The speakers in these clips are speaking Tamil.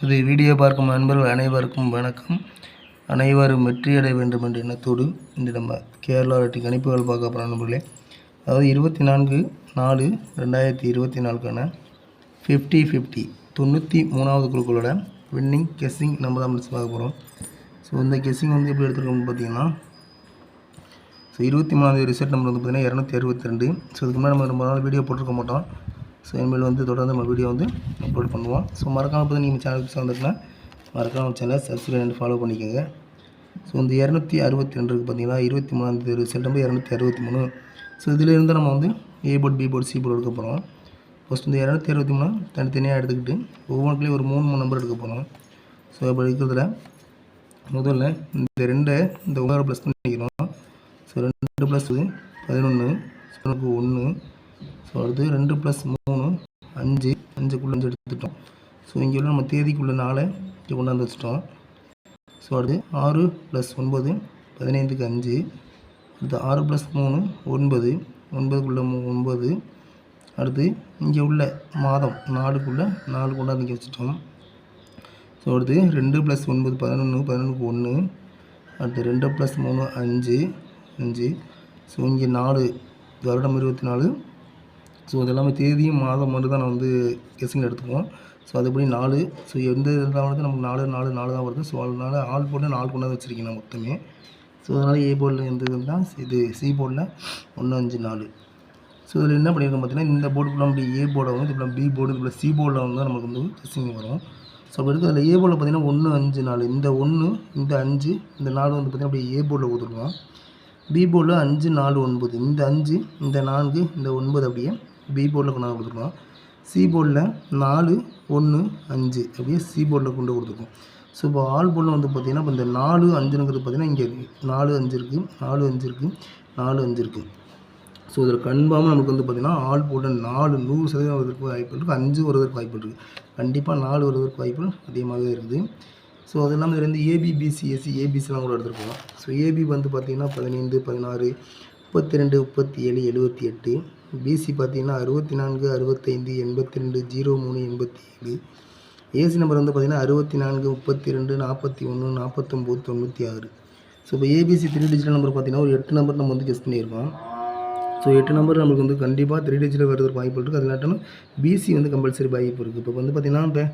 இது வீடியோ பார்க்கும் நண்பர்கள் அனைவருக்கும் வணக்கம். அனைவரும் வெற்றியடைய வேண்டும் என்ற எண்ணத்தோடு இன்று நம்ம கேரளா கணிப்புகள் பார்க்க போகிற நண்பர்களே. அதாவது 24/4/2024 50-50 93வது குழுக்களோட வின்னிங் கெஸ்ஸிங் நம்பர் தான் பார்க்க போகிறோம். ஸோ இந்த கெஸ்ஸிங் வந்து எப்படி எடுத்துருக்கோம்னு பார்த்தீங்கன்னா, ஸோ 23ஆம் ரிசல்ட் நம்பர் வந்து பார்த்தீங்கன்னா 262. ஸோ இதுக்கு முன்னாடி நம்ம ரொம்ப நாள் வீடியோ போட்டிருக்க மாட்டோம். ஸோ இனிமேல் வந்து தொடர்ந்து நம்ம வீடியோ வந்து அப்லோட் பண்ணுவோம். ஸோ மறக்காமல் பார்த்து நீங்கள் சேனலுக்கு வந்துட்டுனா மறக்காமல் நம்ம சேனலை சப்ஸ்கிரைப் பண்ணி ஃபாலோ பண்ணிக்கோங்க. ஸோ இந்த 262க்கு பார்த்தீங்கன்னா 23ஆம் ரிசல்ட் நம்பர் 263. ஸோ இதிலிருந்து நம்ம வந்து A board, B board, C board எடுக்க போகிறோம். ஃபஸ்ட் இந்த 263 தனித்தனியாக எடுத்துக்கிட்டு ஒவ்வொன்றுலேயும் ஒரு 3 நம்பர் எடுக்க போகிறோம். ஸோ அப்போ எடுக்கிறதுல முதல்ல இந்த 2 இந்த 1 ப்ளஸ் பண்ணிக்கிறோம். ஸோ 2 + 11 1. ஸோ அடுத்து 2 + 3 5 5க்குள்ளே 5 எடுத்துட்டோம். ஸோ இங்கே உள்ள நம்ம தேதிக்குள்ளே 4 இங்கே கொண்டாந்து வச்சுட்டோம். ஸோ அடுத்து 6 + 9 15க்கு 5. அடுத்து 6 + 3 9 9க்குள்ளே 9. அடுத்து இங்கே உள்ள மாதம் 4க்குள்ளே 4 கொண்டாந்து இங்கே வச்சுட்டோம். ஸோ அடுத்து 2 + 9 11 11க்கு 1. அடுத்து 2 + 3 5 5. ஸோ இங்கே 4 வருடம் 24. ஸோ இதெல்லாமே தேதியும் மாதம் மட்டும் தான் நான் வந்து கெஸ்ஸிங்கில் எடுத்துக்குவோம். ஸோ அதுபடி 4. ஸோ எந்த இதெல்லாம் வந்து நமக்கு 4 4 4 தான் வருது. ஸோ அதனால் ஆல் போர்டில் 4 கொண்டாந்து வச்சுருக்கேன் நான் மொத்தமே. ஸோ அதனால் ஏ போர்டில் எந்த இதுதான் இது சி போர்டில் 1 5 4. ஸோ இதில் என்ன பண்ணியிருக்கோம் பார்த்தீங்கன்னா, இந்த போர்டுக்குள்ள அப்படி ஏ போர்டை வந்து இப்போ பி போர்டு இப்போ சி போர்டில் வந்து நமக்கு வந்து கெஸ்ஸிங் வரும். ஸோ அப்போ இருக்குது அதில் ஏ போர்டில் பார்த்தீங்கன்னா 1 5 4 இந்த 1 இந்த 5 இந்த 4 வந்து பார்த்திங்கன்னா அப்படியே ஏ போர்டில் கொடுத்துருக்கோம். பி போர்டில் 5 4 9 இந்த 5 இந்த 4 இந்த 9 அப்படியே பி போர்டில் கொண்டாந்து கொடுத்துருக்கோம். சி போர்டில் 4 1 5 அப்படியே சி போர்டில் கொண்டு கொடுத்துருக்கோம். ஸோ இப்போ ஆல் போர்டில் வந்து பார்த்திங்கன்னா இப்போ இந்த 4 5ங்கிறது பார்த்திங்கன்னா இங்கே இருக்குது 4 5 இருக்குது 4 5 இருக்குது 4 5 இருக்குது. ஸோ இதில் கன்ஃபார்மாக நமக்கு வந்து பார்த்திங்கன்னா ஆல் போர்டில் 4 100% வருவதற்கு வாய்ப்பு இருக்குது. 5 வருவதற்கு வாய்ப்பு இருக்குது. கண்டிப்பாக 4 வருவதற்கு வாய்ப்பு அதிகமாகவே இருக்குது. ஸோ அது இல்லாமல் இதில் வந்து ஏபி பிசி எஸ்சி ஏபிசிலாம் கூட எடுத்துருக்கோம். ஸோ ஏபி வந்து பார்த்திங்கன்னா 15 16 32 37 78. பிசி பார்த்திங்கன்னா 64 65 82 03 87. ஏசி நம்பர் வந்து பார்த்திங்கன்னா 64 32 41 49 96. ஸோ இப்போ ஏபிசி 3 டிஜிட்டல் நம்பர் பார்த்திங்கன்னா ஒரு 8 நம்பர் நம்ம வந்து கெஸ் பண்ணியிருக்கோம். ஸோ 8 நம்பர் நமக்கு வந்து கண்டிப்பாக 3 டிஜிட்டில் வருவதற்கு வாய்ப்பு இருக்குது. அது இல்லாட்டணும் பிசி வந்து கம்பல்சரி வாய்ப்பு இருக்குது. இப்போ வந்து பார்த்திங்கன்னா இப்போ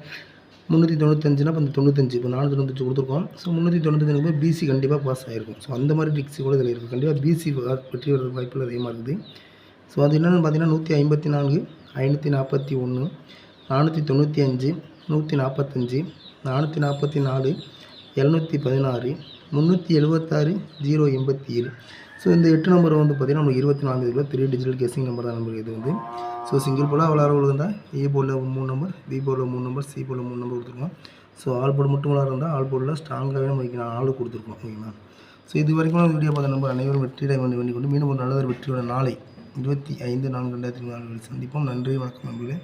395னா இப்போ 95 இப்போ 495 கொடுத்துருக்கோம். ஸோ 395 பிசி கண்டிப்பாக பாஸ் ஆகிருக்கும். ஸோ அந்த மாதிரி ட்ரிக்ஸ் கூட இதில் இருக்குது. கண்டிப்பாக பிசி வெற்றி வருவதற்கு வாய்ப்புகள் அதிகமாக இருக்குது. ஸோ அது என்னென்னு பார்த்தீங்கன்னா 154 541 495 145 444 716 376 087. ஸோ இந்த 8 நம்பர் வந்து பார்த்திங்கன்னா நம்ம 24 3 டிஜிட்டல் கெஸ்ஸிங் நம்பர் தான் நம்பர் இது வந்து. ஸோ சிங்கிள் போலாக விளாட்றவங்களுக்கு இருந்தால் ஏ போர்டில் 3 நம்பர், பி போர்டில் 3 நம்பர், சி போர்டில் 3 நம்பர் கொடுத்துருக்கோம். ஸோ ஆல் போர்டு மட்டும் விளாட்றதா ஆல் போர்டில் ஸ்ட்ராங்காகவே நம்ம 4 கொடுத்துருக்கோம். ஓகேங்களா? ஸோ இது வரைக்கும் வீடியோ பார்த்த நம்பர் அனைவரும் வெற்றியை வேண்டி கொண்டு மீண்டும் ஒரு நல்ல ஒரு வெற்றியோட நாளை 25/4/2024 சந்திப்போம். நன்றி, வணக்கம் நண்பர்களே.